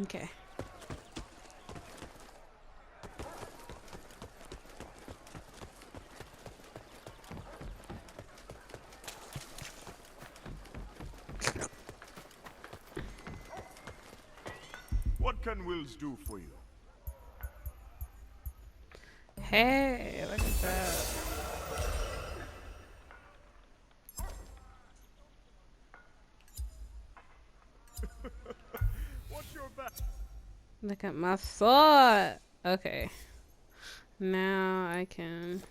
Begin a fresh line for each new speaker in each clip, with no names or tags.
Okay.
What can Wills do for you?
Hey, look at that.
What's your back?
Look at my sword. Okay. Now I can.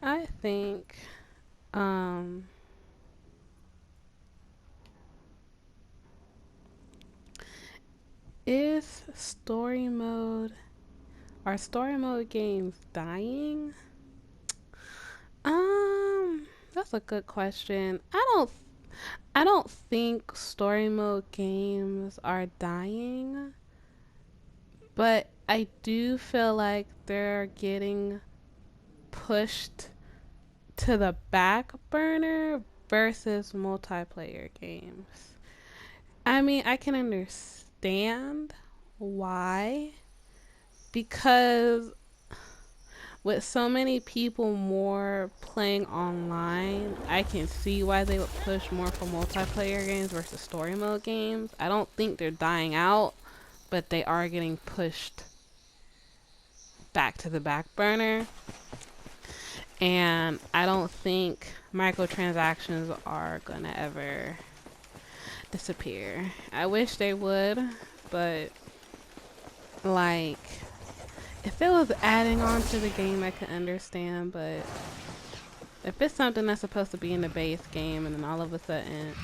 I think um is story mode are story mode games dying? That's a good question. I don't think story mode games are dying, but I do feel like they're getting pushed to the back burner versus multiplayer games. I mean, I can understand why, because with so many people more playing online, I can see why they would push more for multiplayer games versus story mode games. I don't think they're dying out, but they are getting pushed back to the back burner. And I don't think microtransactions are gonna ever disappear. I wish they would, but like, if it was adding on to the game, I could understand, but if it's something that's supposed to be in the base game and then all of a sudden,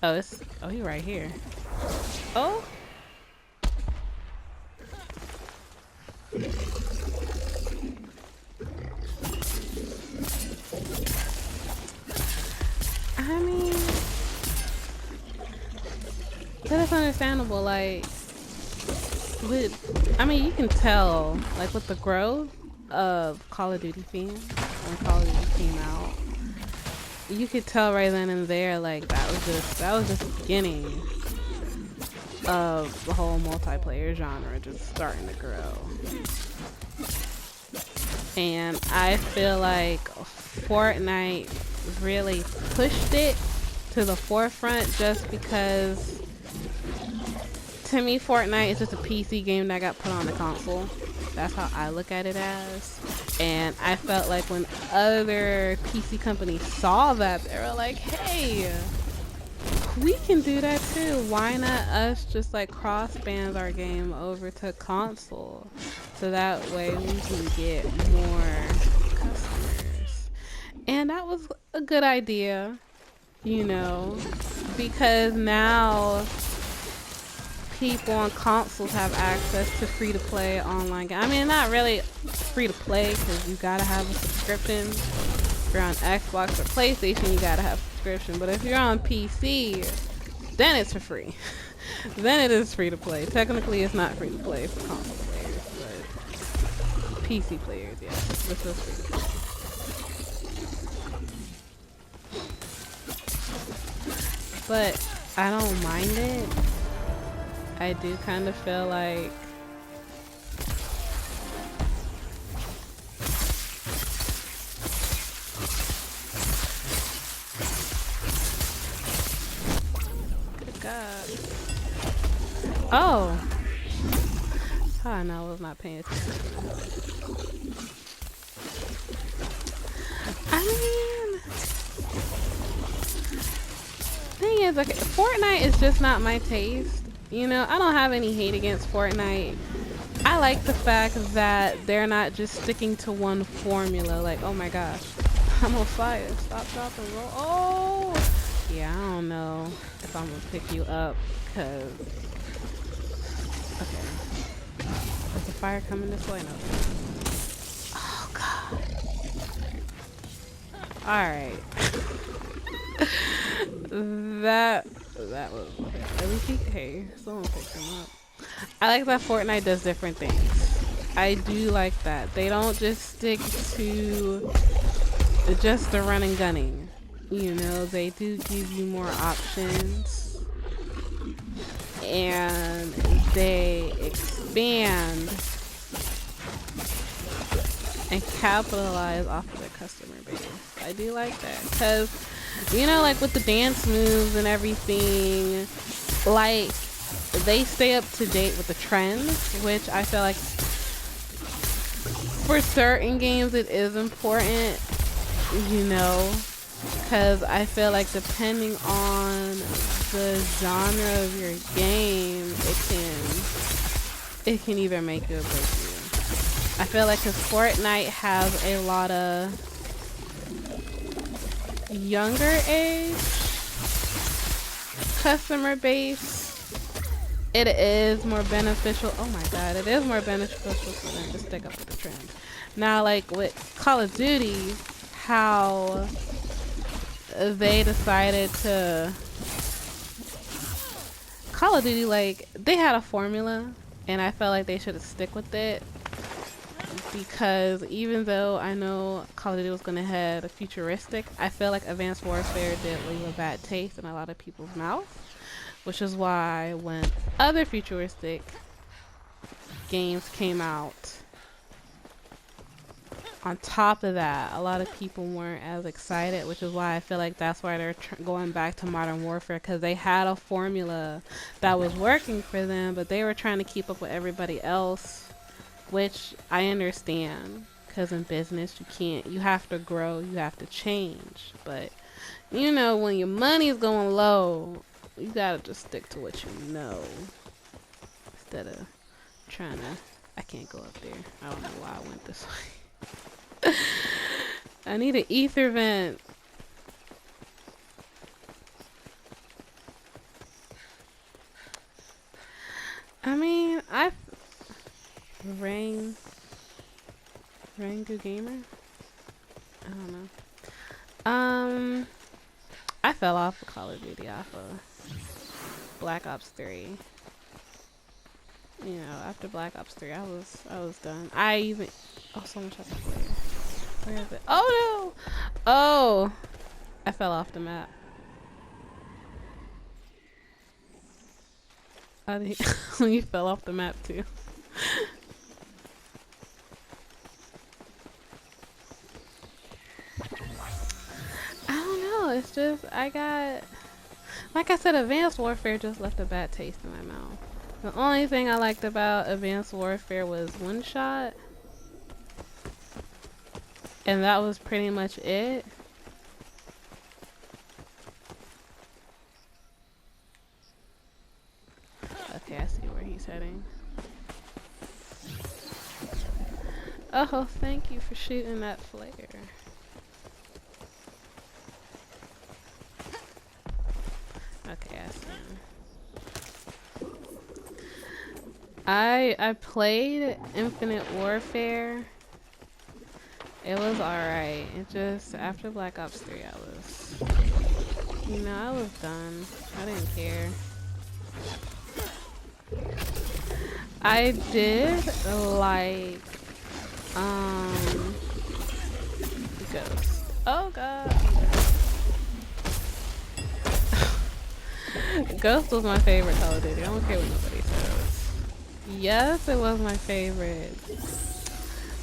oh, he right here. Oh. I mean, that's understandable. Like, I mean, you can tell, like, with the growth of Call of Duty fans when Call of Duty came out, you could tell right then and there, like, that was just the beginning of the whole multiplayer genre just starting to grow. And I feel like Fortnite really pushed it to the forefront just because, to me, Fortnite is just a PC game that got put on the console. That's how I look at it as. And I felt like when other PC companies saw that, they were like, hey, we can do that too. Why not us just like cross-band our game over to console? So that way we can get more customers. And that was a good idea, you know, because now people on consoles have access to free-to-play online games. I mean, not really free-to-play because you gotta have a subscription. If you're on Xbox or PlayStation, you gotta have a subscription. But if you're on PC, then it's for free. Then it is free-to-play. Technically, it's not free-to-play for console players, but PC players, yes, this is free-to-play. But I don't mind it. I do kind of feel like good God. Oh, I know I was not paying attention. I mean, thing is, like, Fortnite is just not my taste. You know, I don't have any hate against Fortnite. I like the fact that they're not just sticking to one formula. Like, oh my gosh, I'm on fire. Stop, drop, and roll. Oh! Yeah, I don't know if I'm gonna pick you up, because... Okay. Is the fire coming this way? No. Oh, God. Alright. That was okay. At least hey, someone picked him up. I like that Fortnite does different things. I do like that. They don't just stick to just the run and gunning. You know, they do give you more options. And they expand and capitalize off of their customer base. I do like that. Because, you know, like with the dance moves and everything, like, they stay up to date with the trends, which I feel like for certain games it is important, you know, because I feel like depending on the genre of your game, it can either make you or break you. I feel like because Fortnite has a lot of younger age customer base, it is more beneficial. Oh my God, it is more beneficial for them to stick up with the trend. Now, like with Call of Duty, how they decided to Call of Duty, like, they had a formula, and I felt like they should have stick with it. because even though I know Call of Duty was gonna head futuristic, I feel like Advanced Warfare did leave a bad taste in a lot of people's mouths, which is why when other futuristic games came out, on top of that, a lot of people weren't as excited, which is why I feel like that's why they're going back to Modern Warfare, because they had a formula that was working for them, but they were trying to keep up with everybody else, which I understand, because in business you have to grow, you have to change, but you know, when your money's going low, you gotta just stick to what you know, instead of trying to, I can't go up there, I don't know why I went this way. I need an ether vent. I mean, Rangu Gamer? I don't know. I fell off of Call of Duty off of Black Ops 3. You know, after Black Ops 3, I was done. Oh, someone shot the player. Where is it? Oh no! Oh! I fell off the map. You fell off the map too. I don't know, it's just, like I said, Advanced Warfare just left a bad taste in my mouth. The only thing I liked about Advanced Warfare was one shot. And that was pretty much it. Okay, I see where he's heading. Oh, thank you for shooting that flare. Okay, I see him. I played Infinite Warfare. It was alright. It just, after Black Ops 3, I was done. I didn't care. I did like, Ghost. Oh god. Ghost was my favorite Call of Duty. I don't care what nobody says. Yes, it was my favorite.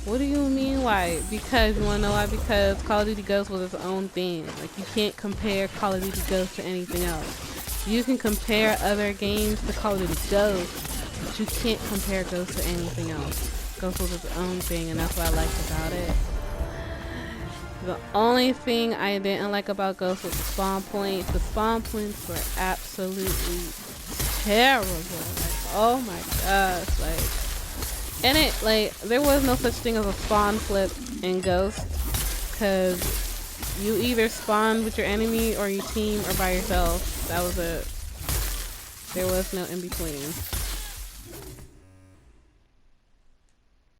What do you mean why? Because, you wanna know why? Because Call of Duty Ghost was its own thing. Like, you can't compare Call of Duty Ghost to anything else. You can compare other games to Call of Duty Ghost, but you can't compare Ghost to anything else. Ghost was its own thing, and that's what I liked about it. The only thing I didn't like about Ghost was the spawn points. The spawn points were absolutely terrible. Like, oh my gosh, like, and it, like, there was no such thing as a spawn flip in Ghost, because you either spawned with your enemy or your team or by yourself. That was it. There was no in between.